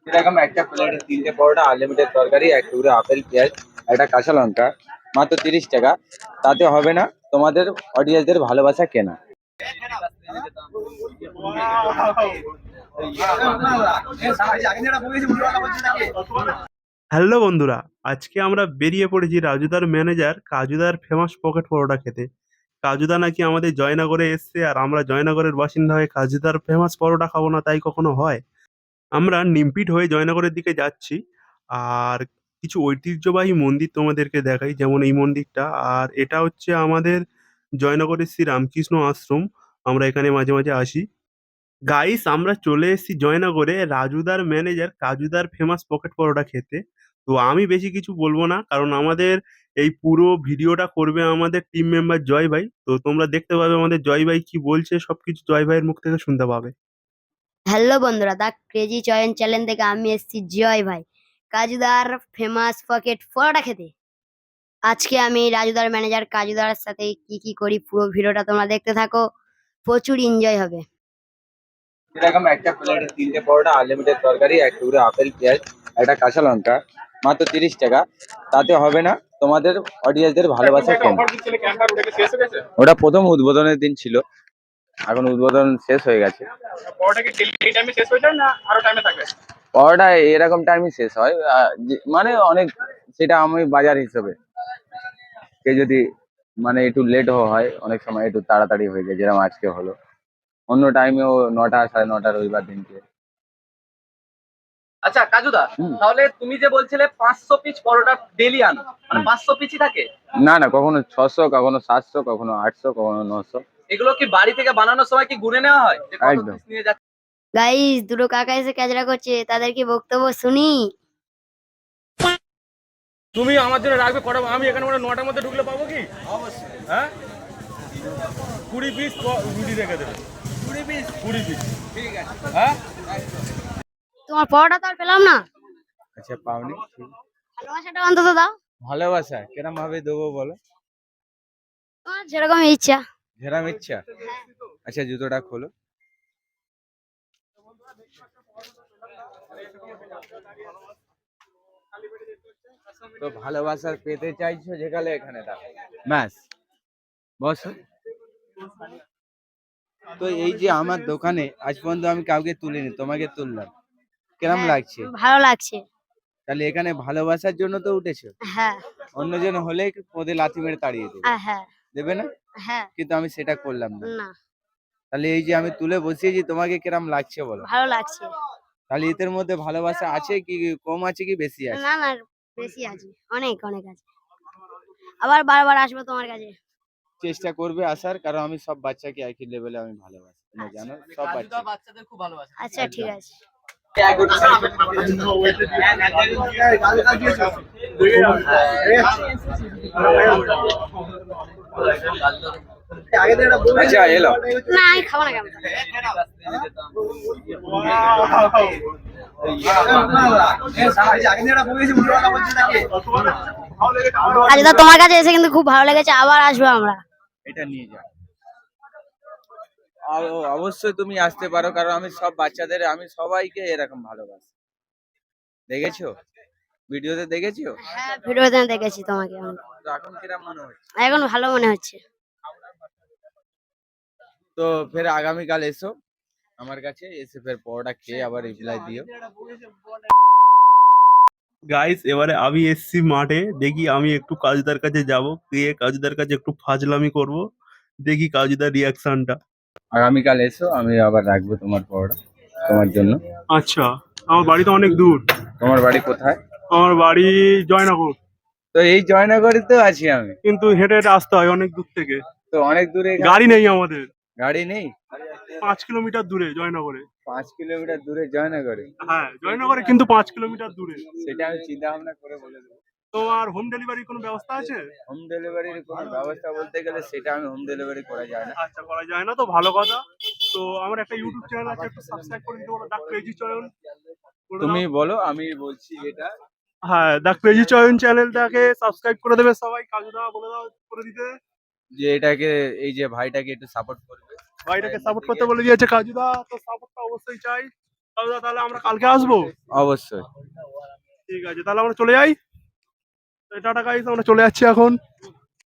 এরকম একটা প্লেটে 3টে পরোটা, আনলিমিটেড তরকারি, এক টুকরো আপেল, পেঁয়াজ, একটা কাঁচা লঙ্কা, মাত্র 30 টাকা। তাতে হবে না তোমাদের অডিয়েন্সদের ভালোবাসা কেনা। হ্যালো বন্ধুরা, আজকে আমরা বেরিয়ে পড়েছি রাজুদার ম্যানেজার কাজুদার ফেমাস পকেট পরোটা খেতে। কাজুদা নাকি আমাদের জয়নগরে এসছে, আর আমরা জয়নগরের বাসিন্দা হয়ে কাজুদার ফেমাস পরোটা খাবো না তাই কখনো হয়? আমরা নিমপিট হয়ে জয়নগরের দিকে যাচ্ছি। আর কিছু ঐতিহ্যবাহী মন্দির তোমাদেরকে দেখাই, যেমন এই মন্দিরটা। আর এটা হচ্ছে আমাদের জয়নগরের শ্রী রামকৃষ্ণ আশ্রম। আমরা এখানে মাঝে মাঝে আসি। গাইস, আমরা চলে এসেছি জয়নগরে রাজুদার ম্যানেজার কাজুদার ফেমাস পকেট পরোটা খেতে। তো আমি বেশি কিছু বলবো না, কারণ আমাদের এই পুরো ভিডিওটা করবে আমাদের টিম মেম্বার জয় ভাই। তো তোমরা দেখতে পাবে আমাদের জয় ভাই কি বলছে, সবকিছু জয় ভাইয়ের মুখ থেকে শুনতে পাবে। হ্যালো বন্ধুরা, দা ক্রেজি চয়ন চ্যানেল থেকে আমি এসেছি জয় ভাই কাজুদার ফেমাস পকেট পরোটা খেতে। আজকে আমি রাজুদার ম্যানেজার কাজুদার সাথে কি কি করি পুরো ভিডিওটা তোমরা দেখতে থাকো, প্রচুর এনজয় হবে। এরকম একটা প্লেটে 3টে পরোটা, আনলিমিটেড তরকারি, এক টুকরো আপেল, পেঁয়াজ, একটা কাঁচা লঙ্কা, মাত্র 30 টাকা। তাতে হবে না তোমাদের অডিয়েন্সদের ভালোবাসা কেনা। ওটা প্রথম উদ্বোধনের দিন ছিল, এখন উদ্বোধন শেষ হয়ে গেছে। পরোটা এরকম টাইমে শেষ হয়, মানে অনেক, সেটা আমি বাজার হিসেবে কে যদি মানে একটু লেট হয়, অনেক সময় একটু তাড়াতাড়ি হয়ে যায়, যেরকম আজকে হলো। অন্য টাইমেও 9টা, 9:30 রবিবার দিনকে। আচ্ছা কাজুদা, হুম। তাহলে তুমি যে বলছিলে 500 পিস পরোটা ডেলি আনো, মানে 500 পিসই থাকে? না না, কখনো 600, কখনো 700, কখনো 800, কখনো 900। এগুলো কি বাড়ি থেকে বানানোর সময় কি গুনে নেওয়া হয় যে কত একদম। পিস নিয়ে যাচ্ছে? গাইস, দুটো কাকা এসে ক্যাচরা করছে, তাদের কি বক্তব্য শুনি। তুমি আমার জন্য রাখবে কটা? আমি এখানে মানে 9টার মধ্যে ঢুকলে পাবো কি? অবশ্যই। হ্যাঁ, 20 পিস রুটি রেখে দেবে। 20 পিস। ঠিক আছে। হ্যাঁ, তোমার পরোটা তো আর পেলাম না, আচ্ছা, পাওনি? ভালোবাসাটা অন্তত দাও। ভালোবাসা কিরম ভাবে দেবো বলো? তোমার যেরকম ইচ্ছা। যেরকম ইচ্ছা। আচ্ছা, জুতোটা খোলো। তো ভালোবাসার পেতে চাইছো যেখানে, এখানে দাও, ব্যাস, বসো। তো এই যে আমার দোকানে আজ পর্যন্ত আমি কাউকে তুলিনি, তোমাকে তুললাম, কেরম হ্যাঁ, লাগছে? ভালো লাগছে। তাহলে এখানে ভালোবাসার জন্য তো উঠেছো। হ্যাঁ। অন্যজন হলে ওদের লাথি মেরে তাড়িয়ে দেবে, হ্যাঁ। দেবে না? হ্যাঁ। কিন্তু আমি সেটা করলাম না। না, তাহলে এই যে আমি তুলে বসিয়েছি, তোমাকে কিরম লাগছে বলো? ভালো লাগছে। তাহলে এদের মধ্যে ভালোবাসা আছে কি কম আছে কি বেশি আছে? না না, বেশি আছে, অনেক অনেক আছে। আবার বারবার আসবো তোমার কাছে। চেষ্টা করবে আসার, কারণ আমি সব বাচ্চাকে একই লেভেলে আমি ভালোবাসি, তুমি জানো, সব কাজুদা বাচ্চা। বাচ্চাদের খুব ভালোবাসে। আচ্ছা, ঠিক আছে। আচ্ছা, এলো। না, আমি খাবো না কেন। আচ্ছা, তোমার কাছে এসে কিন্তু খুব ভালো লেগেছে, আবার আসবো আমরা। এটা নিয়ে যাও। অবশ্যই তুমি আসতে পারো, কারণ আমি সব বাচ্চাদের, আমি সবাইকে এরকম ভালোবাসি। দেখেছো? ভিডিওতে দেখেছো? হ্যাঁ, ভিডিওতে দেখেছি তোমাকে। তো এখন কিরম মনে হচ্ছে? এখন ভালো মনে হচ্ছে। তো ফের আগামীকাল এসো আমার কাছে, এসে ফের পরোটা খেয়ে আবার রিপ্লাই দিও। গাইস, এবারে আমি এসছি মাঠে, দেখি আমি একটু কাজুদার কাছে যাব, গিয়ে কাজুদার কাছে একটু ফাজলামি করব, দেখি কাজুদার রিয়াকশনটা। আগামীকাল এসো, আমি আবার রাখবো তোমার পরোটা তোমার জন্য। আচ্ছা, আমার বাড়ি তো অনেক দূর। তোমার বাড়ি কোথায়? আমার বাড়ি জয়নগর, তো এই জয়নগরে তো আছি আমি। কিন্তু হেঁটে হেঁটে আসতে হয় অনেক দূর থেকে। তো অনেক দূরে গাড়ি নেই আমাদের। গাড়ি নেই? 5 কিলোমিটার দূরে জয়নগরে। 5 কিলোমিটার দূরে জয়নগরে? হ্যাঁ, জয়নগরে কিন্তু 5 কিলোমিটার দূরে। সেটা আমি চিন্তা ভাবনা করে বলে দেবো। তোমার হোম ডেলিভারি কোনো ব্যবস্থা আছে? হোম ডেলিভারির কোনো ব্যবস্থা বলতে গেলে সেটা আমি হোম ডেলিভারি করা যায় না। আচ্ছা, করা যায় না, তো ভালো কথা। তো আমার একটা ইউটিউব চ্যানেল আছে, একটু সাবস্ক্রাইব করে দিতে বলো, দা ক্রেজি চয়ন। করে দাও। তুমি বলো, আমি বলছি এটা। হ্যাঁ, দা ক্রেজি চয়ন চ্যানেলটাকে সাবস্ক্রাইব করে দেবে সবাই। কাজুদা বলে দাও করে দিতে। যে এটাকে, এই যে ভাইটাকে একটু সাপোর্ট করবে। ভাইটাকে সাপোর্ট করতে বলে দিয়েছে কাজুদা, তো সাপোর্টটা অবশ্যই চাই। রাজুদা তাহলে আমরা কালকে আসবো। অবশ্যই। ঠিক আছে তাহলে আমরা চলে যাই। টাটা গাইস, আমরা চলে যাচ্ছি এখন।